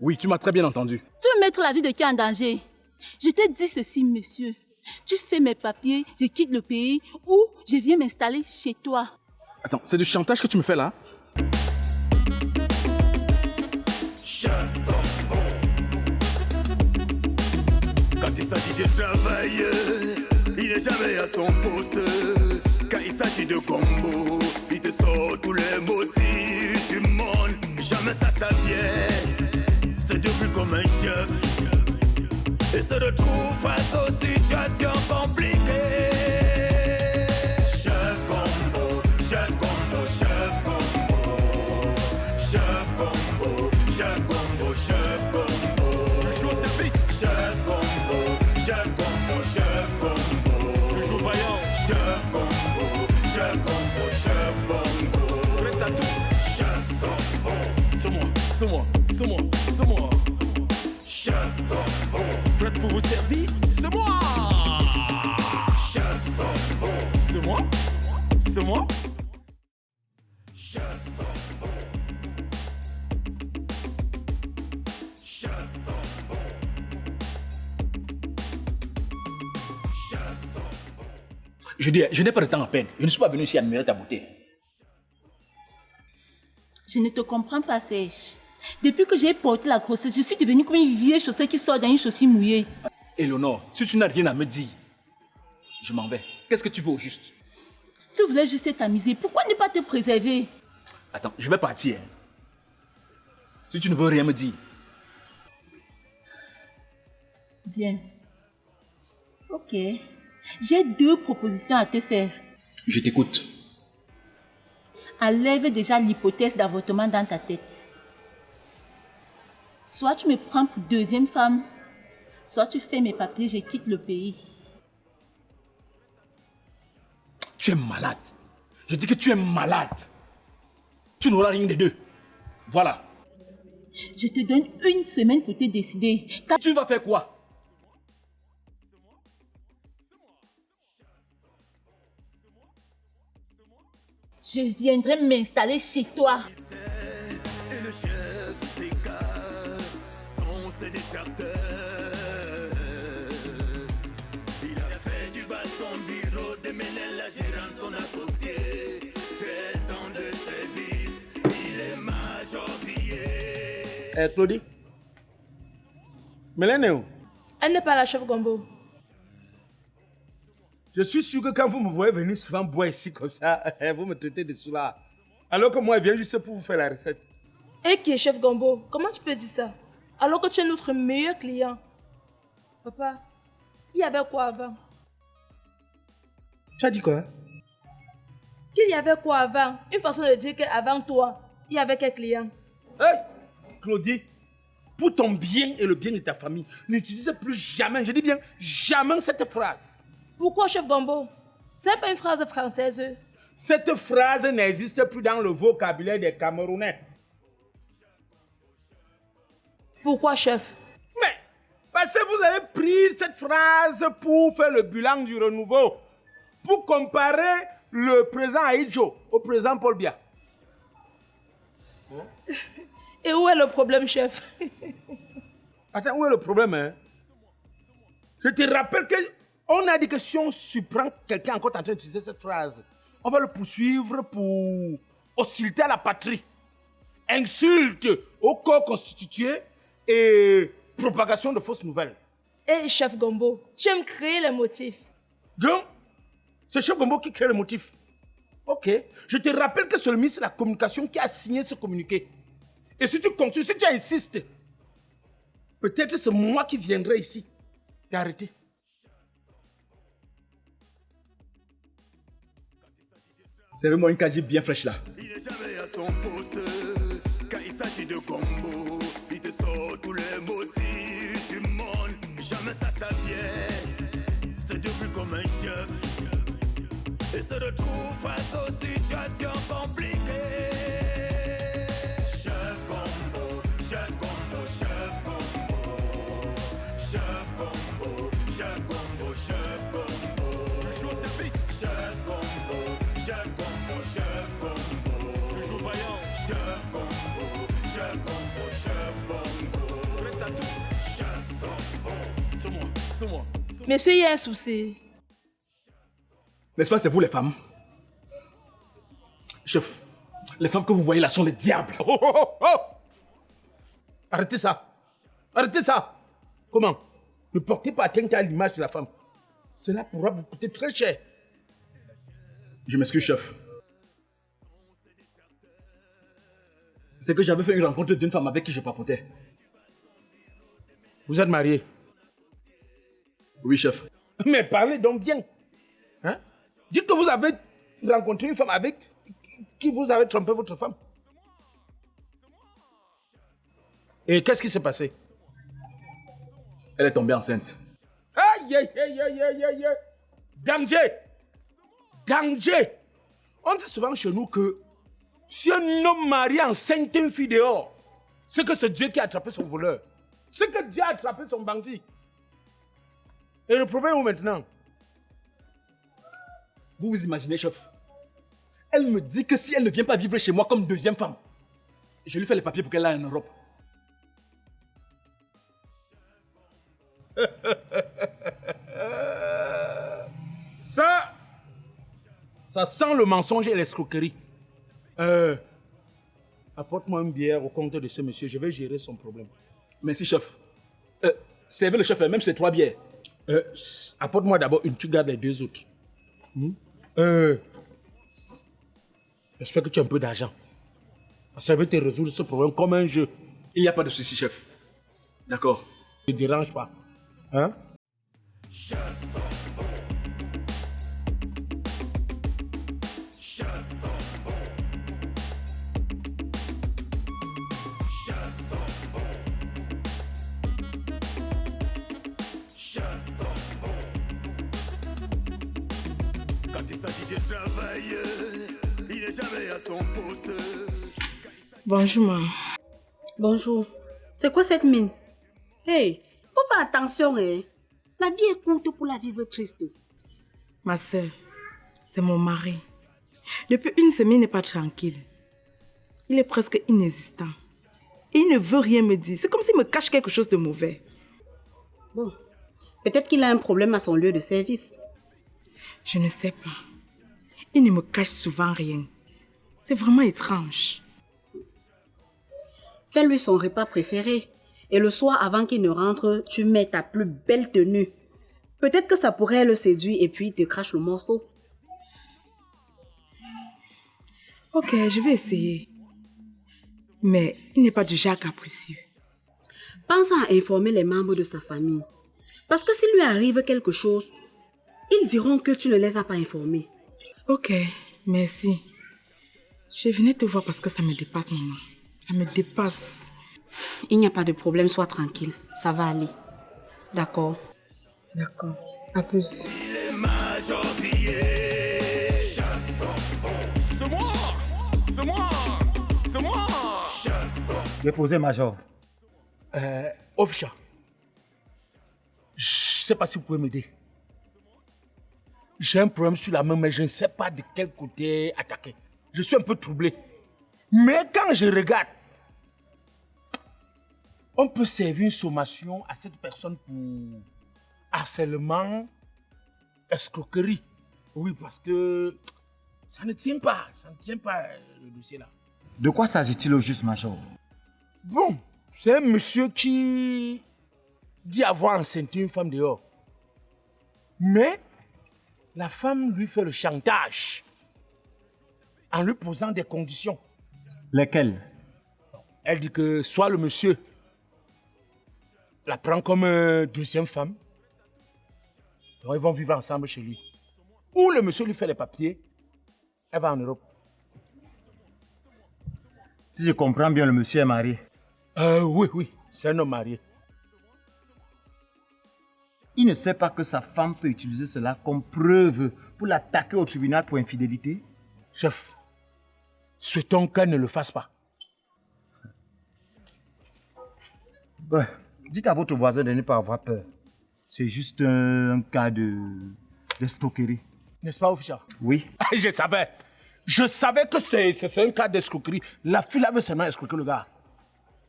Oui, tu m'as très bien entendu. Tu veux mettre la vie de qui en danger? Je te dis ceci, monsieur. Tu fais mes papiers, je quitte le pays ou je viens m'installer chez toi. Attends, c'est du chantage que tu me fais là? Quand il s'agit de travail, il n'est jamais à son poste. Quand il s'agit de combo, il te sort tous les motifs du monde. Jamais ça vient, c'est devenu comme un chef. Et se retrouve face aux situations compliquées. Chef combo, chef combo, chef combo. Chef combo, chef combo, chef combo. Je joue au service. Chef combo, chef combo, chef combo. Je joue vaillant. Chef combo, chef combo, chef combo. Prêt à tout. Chef combo. C'est moi, c'est moi, c'est moi, c'est moi. Chef combo. Prête pour vous servir, c'est moi. Chef combo. C'est moi, c'est moi. Chef combo. Chef combo. Chef combo. Je dis, je n'ai pas de temps à perdre. Je ne suis pas venu ici admirer ta beauté. Je ne te comprends pas, Serge. Depuis que j'ai porté la grossesse, je suis devenue comme une vieille chaussée qui sort dans une chaussure mouillée. Éléonore, si tu n'as rien à me dire, je m'en vais. Qu'est-ce que tu veux au juste? Tu voulais juste t'amuser. Pourquoi ne pas te préserver? Attends, je vais partir. Si tu ne veux rien me dire. Bien. Ok. J'ai 2 propositions à te faire. Je t'écoute. Enlève déjà l'hypothèse d'avortement dans ta tête. Soit tu me prends pour 2e femme, soit tu fais mes papiers, je quitte le pays. Tu es malade. Je dis que tu es malade. Tu n'auras rien des deux. Voilà. Je te donne 1 semaine pour te décider. Car Tu vas faire quoi? je viendrai m'installer chez toi. Et le chef s'égare, sont ses détracteurs. Il a fait du bas son bureau, démené la gérante, son associé. 13 ans de service, il est major grillé. Claudie. Mélène est où? Elle n'est pas la chef Gombo. Je suis sûr que quand vous me voyez venir souvent boire ici comme ça, vous me traitez de cela. Alors que moi, je viens juste pour vous faire la recette. Et qui est chef Gombo? Comment tu peux dire ça? Alors que tu es notre meilleur client. Papa, il y avait quoi avant? Tu as dit quoi? Qu'il y avait quoi avant? Une façon de dire qu'avant toi, il y avait quel client? Hey, Claudie, pour ton bien et le bien de ta famille, n'utilise plus jamais, je dis bien jamais cette phrase. Pourquoi chef Gombo? C'est pas une phrase française. Cette phrase n'existe plus dans le vocabulaire des Camerounais. Pourquoi chef? Mais, parce que vous avez pris cette phrase pour faire le bilan du renouveau, pour comparer le président Aïdjo au président Paul Biya. Et où est le problème, chef? Attends, où est le problème, hein? Je te rappelle que on a dit que si on surprend quelqu'un encore en train d'utiliser cette phrase, on va le poursuivre pour hostilité à la patrie, insulte au corps constitué et propagation de fausses nouvelles. Eh, chef Gombo, j'aime créer les motifs. Donc, c'est Chef Gombo qui crée le motif. Ok. Je te rappelle que c'est le ministre de la Communication qui a signé ce communiqué. Et si tu continues, si tu insistes, peut-être c'est moi qui viendrai ici t'arrêter. Servez-moi une kajip bien fraîche là. Il est jamais à son poste. Quand il s'agit de combo, il te sort tous les motifs du monde. Jamais ça vient, c'est devenu comme un chef. Et se retrouve face aux situations compliquées. Chef combo, chef combo, chef combo. Chef combo, chef combo, chef combo. Je joue au service. Chef combo, chef combo, chef combo. Je joue vaillant. Chef combo, chef combo, chef combo. Monsieur, il y a un souci. N'est-ce pas, c'est vous les femmes? Chef, les femmes que vous voyez là sont les diables. Oh, oh, oh, oh. Arrêtez ça. Arrêtez ça. Comment? Ne portez pas atteinte à l'image de la femme. Cela pourra vous coûter très cher. Je m'excuse, chef. C'est que j'avais fait une rencontre d'une femme avec qui je papotais. Vous êtes marié? Oui, chef. Mais parlez donc bien. Hein? Dites que vous avez rencontré une femme avec qui vous avez trompé votre femme. Et qu'est-ce qui s'est passé? Elle est tombée enceinte. Aïe, aïe, aïe, aïe, aïe, aïe, aïe. Danger! Danger! On dit souvent chez nous que si un homme marie enceinte une fille dehors, c'est que c'est Dieu qui a attrapé son voleur. C'est que Dieu a attrapé son bandit. Et le problème est maintenant? Vous vous imaginez, chef? Elle me dit que si elle ne vient pas vivre chez moi comme deuxième femme, je lui fais les papiers pour qu'elle aille en Europe. Ça sent le mensonge et l'escroquerie. Apporte-moi une bière au compte de ce monsieur, je vais gérer son problème. Merci, chef. Servez le chef, même c'est 3 bières. Apporte-moi d'abord une, tu gardes les 2 autres. J'espère que tu as un peu d'argent. Ça va te résoudre ce problème comme un jeu. Il n'y a pas de souci, chef. D'accord. Ne te dérange pas. Hein? Quand il s'agit de travail, il n'est jamais à son poste. Bonjour, maman. Bonjour. C'est quoi cette mine? Hey, faut faire attention, hein. La vie est courte pour la vivre triste. Ma soeur, c'est mon mari. Depuis une semaine, il n'est pas tranquille. Il est presque inexistant. Et il ne veut rien me dire. C'est comme s'il me cache quelque chose de mauvais. Bon, peut-être qu'il a un problème à son lieu de service. Je ne sais pas. Il ne me cache souvent rien. C'est vraiment étrange. Fais-lui son repas préféré. Et le soir, avant qu'il ne rentre, tu mets ta plus belle tenue. Peut-être que ça pourrait le séduire et puis il te crache le morceau. Ok, je vais essayer. Mais il n'est pas du genre capricieux. Pense à informer les membres de sa famille. Parce que s'il lui arrive quelque chose, ils diront que tu ne les as pas informés. Ok, merci. Je venais te voir parce que ça me dépasse, maman. Ça me dépasse. Il n'y a pas de problème, sois tranquille. Ça va aller. D'accord. D'accord. À plus. C'est moi! C'est moi! C'est moi! Déposez, Major. Officer, je ne sais pas si vous pouvez m'aider. J'ai un problème sur la main, mais je ne sais pas de quel côté attaquer. Je suis un peu troublé. Mais quand je regarde, on peut servir une sommation à cette personne pour harcèlement, escroquerie. Oui, parce que ça ne tient pas. Ça ne tient pas le dossier là. De quoi s'agit-il au juste, Major? Bon, c'est un monsieur qui dit avoir enceinte une femme dehors. Mais la femme lui fait le chantage en lui posant des conditions. Lesquelles? Elle dit que soit le monsieur la prend comme deuxième femme, donc ils vont vivre ensemble chez lui. Ou le monsieur lui fait les papiers, elle va en Europe. Si je comprends bien, le monsieur est marié. Oui, c'est un homme marié. Il ne sait pas que sa femme peut utiliser cela comme preuve pour l'attaquer au tribunal pour infidélité? Chef, souhaitons qu'elle ne le fasse pas. Ouais. Dites à votre voisin de ne pas avoir peur. C'est juste un cas d'escroquerie. N'est-ce pas, officier? Oui. Je savais. Je savais que c'est un cas d'escroquerie. La fille là veut seulement escroquer le gars.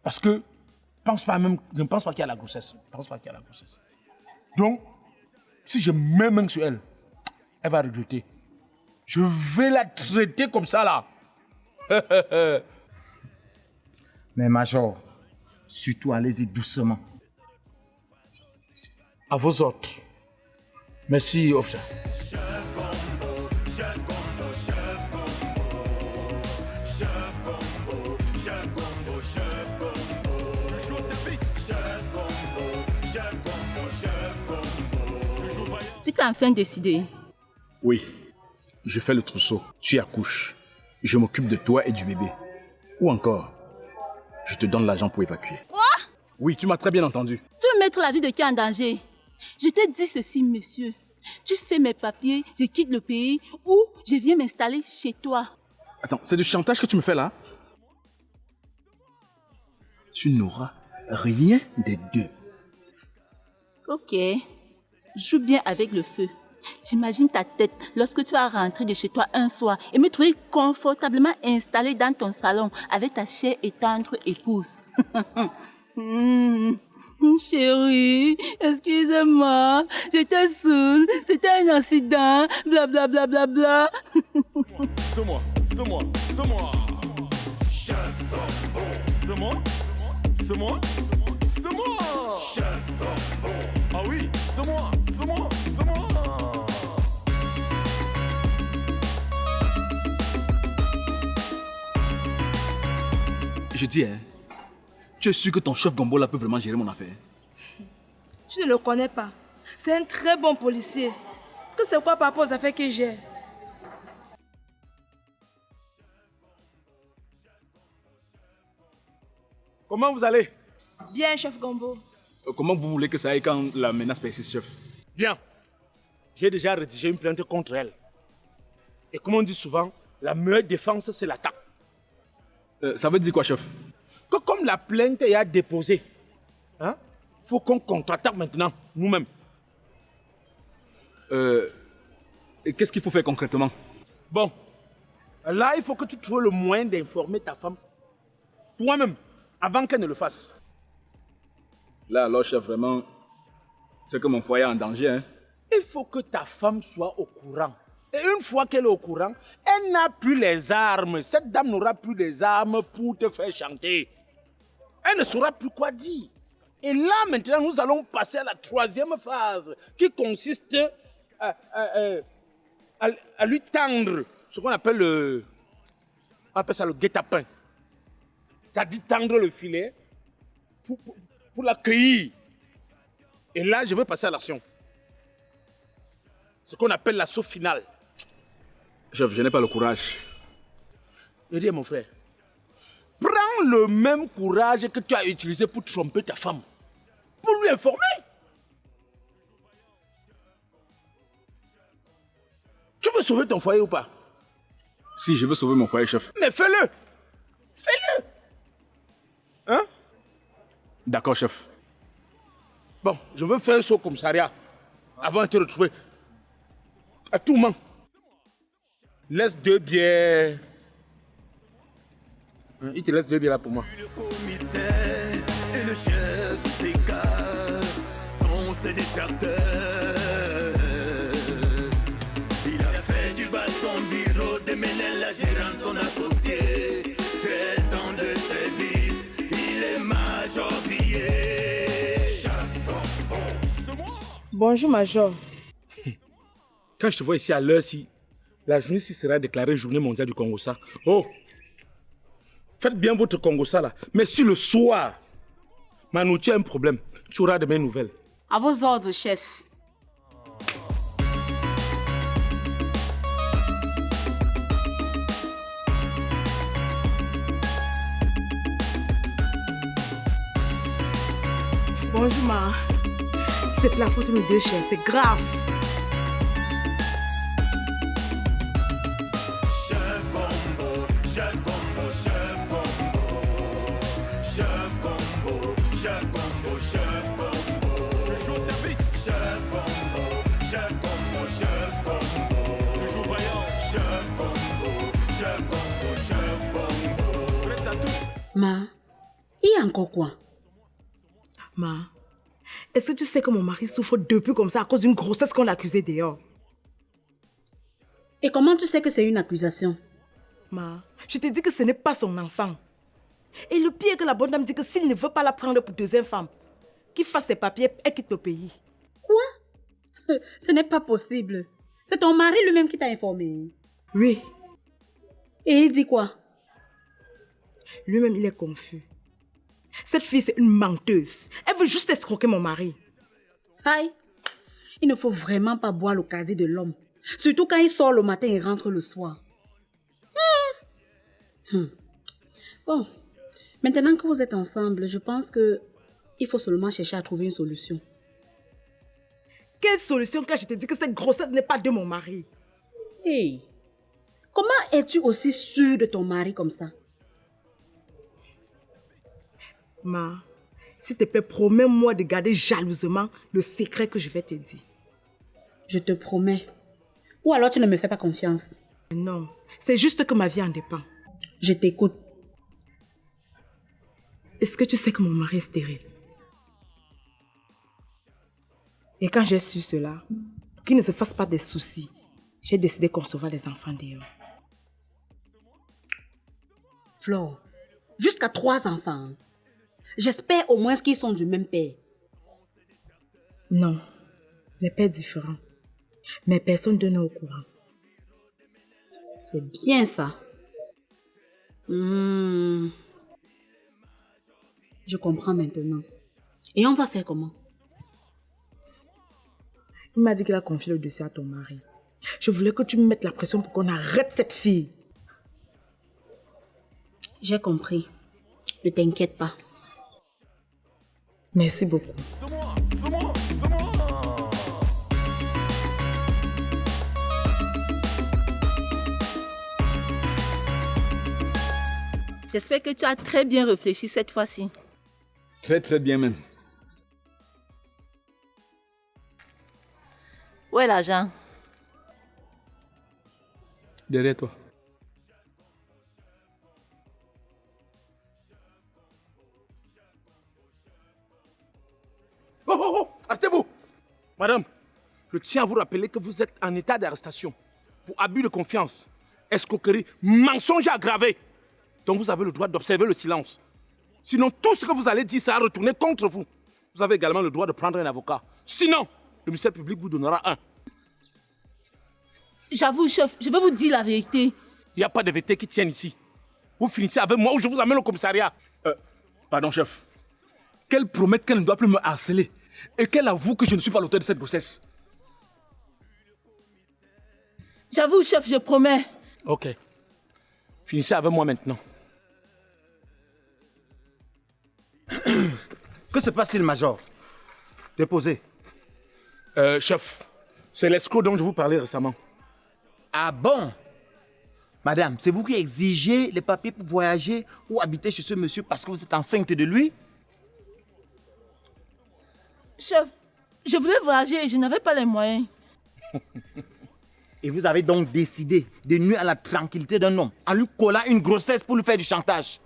Parce que je ne pense pas qu'il y a la grossesse. Donc, si je mets main sur elle, elle va regretter. Je vais la traiter comme ça là. Mais Major, surtout allez-y doucement. À vos ordres. Merci, officer. Tu t'es enfin décidé. Oui, je fais le trousseau, tu accouches. Je m'occupe de toi et du bébé. Ou encore, je te donne l'argent pour évacuer. Quoi? Oui, tu m'as très bien entendu. Tu veux mettre la vie de qui en danger? Je te dis ceci, monsieur. Tu fais mes papiers, je quitte le pays ou je viens m'installer chez toi. Attends, c'est du chantage que tu me fais là? Tu n'auras rien des deux. Ok. Joue bien avec le feu. J'imagine ta tête lorsque tu vas rentrer de chez toi un soir et me trouver confortablement installé dans ton salon avec ta chère et tendre épouse. Chérie, excuse-moi, j'étais saoule, c'était un accident, blablabla. Bla, bla, bla, bla. C'est moi. Chef Gombo. C'est moi. Chef Gombo. Ah oui, c'est moi. Je dis, hein, tu es sûr que ton chef Gombo là peut vraiment gérer mon affaire? Tu ne le connais pas. C'est un très bon policier. Que c'est quoi par rapport aux affaires qu'il gère? Comment vous allez? Bien, chef Gombo. Comment vous voulez que ça aille quand la menace persiste, chef? Bien. J'ai déjà rédigé une plainte contre elle. Et comme on dit souvent, la meilleure défense, c'est l'attaque. Ça veut dire quoi, chef? Que comme la plainte est déposée, hein, faut qu'on contre-attaque maintenant, nous-mêmes. Et qu'est-ce qu'il faut faire concrètement? Bon, là, il faut que tu trouves le moyen d'informer ta femme, toi-même, avant qu'elle ne le fasse. Là, alors, chef, vraiment, c'est que mon foyer est en danger, hein? Il faut que ta femme soit au courant. Et une fois qu'elle est au courant, elle n'a plus les armes. Cette dame n'aura plus les armes pour te faire chanter. Elle ne saura plus quoi dire. Et là, maintenant, nous allons passer à la troisième phase, qui consiste à lui tendre ce qu'on appelle on appelle ça le guet-apens. C'est-à-dire tendre le filet pour l'accueillir. Et là, je vais passer à l'action. Ce qu'on appelle l'assaut final. Chef, je n'ai pas le courage. Je dis, mon frère, prends le même courage que tu as utilisé pour tromper ta femme, pour lui informer. Tu veux sauver ton foyer ou pas? Si, je veux sauver mon foyer, chef. Mais fais-le. Fais-le. Hein? D'accord, chef. Bon, je veux faire un saut au commissariat avant de te retrouver. À tout moment. Laisse 2 bières. Il te laisse 2 bières là pour moi. Le commissaire et le chef s'écartent, sont ses détracteurs. Il a fait du bas son bureau, démené la gérante, son associé. 13 ans de service, il est major grillé. Bonjour, Major. Quand je te vois ici à l'heure-ci, la journée-ci sera déclarée journée mondiale du Congo-Ça. Oh! Faites bien votre Congo-Ça là. Mais si le soir, Manu, tu as un problème, tu auras de mes nouvelles. À vos ordres, chef. Bonjour, ma. C'est la faute de mes 2 chiens, c'est grave. Ma, il y a encore quoi? Ma, Est-ce que tu sais que mon mari souffre depuis comme ça à cause d'une grossesse qu'on l'a accusée dehors? Et comment tu sais que c'est une accusation? Ma, je te dis que ce n'est pas son enfant. Et le pire est que la bonne dame dit que s'il ne veut pas la prendre pour deuxième femme, qu'il fasse ses papiers et quitte le pays. Quoi? Ce n'est pas possible. C'est ton mari lui-même qui t'a informé. Oui. Et il dit quoi? Lui-même, il est confus. Cette fille, c'est une menteuse. Elle veut juste escroquer mon mari. Aïe, il ne faut vraiment pas boire le casier de l'homme. Surtout quand il sort le matin et rentre le soir. Bon, maintenant que vous êtes ensemble, je pense que il faut seulement chercher à trouver une solution. Quelle solution quand je te dis que cette grossesse n'est pas de mon mari? Hey, comment es-tu aussi sûre de ton mari comme ça? Ma, s'il te plaît, promets-moi de garder jalousement le secret que je vais te dire. Je te promets. Ou alors tu ne me fais pas confiance. Non, c'est juste que ma vie en dépend. Je t'écoute. Est-ce que tu sais que mon mari est stérile? Et quand j'ai su cela, pour qu'il ne se fasse pas des soucis, j'ai décidé de concevoir les enfants dehors. Flore, jusqu'à 3 enfants. J'espère au moins qu'ils sont du même père. Non, les pères différents. Mais personne ne n'est au courant. C'est bien ça. Je comprends maintenant. Et on va faire comment? Il m'a dit qu'il a confié le dossier à ton mari. Je voulais que tu me mettes la pression pour qu'on arrête cette fille. J'ai compris. Ne t'inquiète pas. Merci beaucoup. J'espère que tu as très bien réfléchi cette fois-ci. Très très bien même. Où est l'argent? Derrière toi. Oh, oh, oh, arrêtez-vous. Madame, je tiens à vous rappeler que vous êtes en état d'arrestation pour abus de confiance, escroquerie, mensonge aggravé. Donc vous avez le droit d'observer le silence. Sinon, tout ce que vous allez dire sera retourné contre vous. Vous avez également le droit de prendre un avocat. Sinon, le ministère public vous donnera un. J'avoue, chef, je vais vous dire la vérité. Il n'y a pas de vérité qui tienne ici. Vous finissez avec moi ou je vous amène au commissariat. Pardon, chef. Qu'elle promette qu'elle ne doit plus me harceler et qu'elle avoue que je ne suis pas l'auteur de cette grossesse. J'avoue, chef, je promets. Ok. Finissez avec moi maintenant. Que se passe-t-il, Major? Déposé. Chef, c'est l'escroc dont je vous parlais récemment. Ah bon? Madame, c'est vous qui exigez les papiers pour voyager ou habiter chez ce monsieur parce que vous êtes enceinte de lui? Chef, je voulais voyager et je n'avais pas les moyens. Et vous avez donc décidé de nuire à la tranquillité d'un homme en lui collant une grossesse pour lui faire du chantage?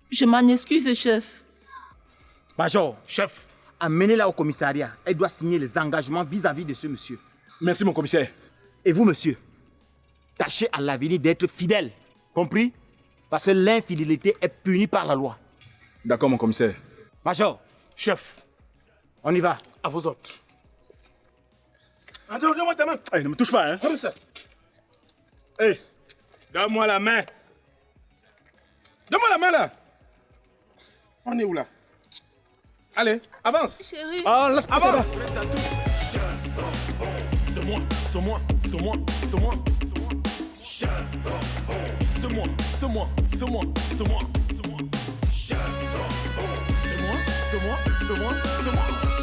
Je m'en excuse, chef. Major, Chef, amenez-la au commissariat. Elle doit signer les engagements vis-à-vis de ce monsieur. Merci mon commissaire. Et vous, monsieur, tâchez à l'avenir d'être fidèle. Compris? Parce que l'infidélité est punie par la loi. D'accord mon commissaire. Major, chef, on y va. à vos ordres. Attends, donne-moi ta main. Hey, ne me touche pas, hein. Comme ça. Hey, donne-moi la main. Donne-moi la main là. On est où là? Allez, avance. Chérie. Ah, laisse pas ça. Avance. C'est moi, c'est moi, c'est moi, c'est moi. C'est moi, c'est moi, c'est moi, c'est moi. C'est moi, c'est moi, c'est moi.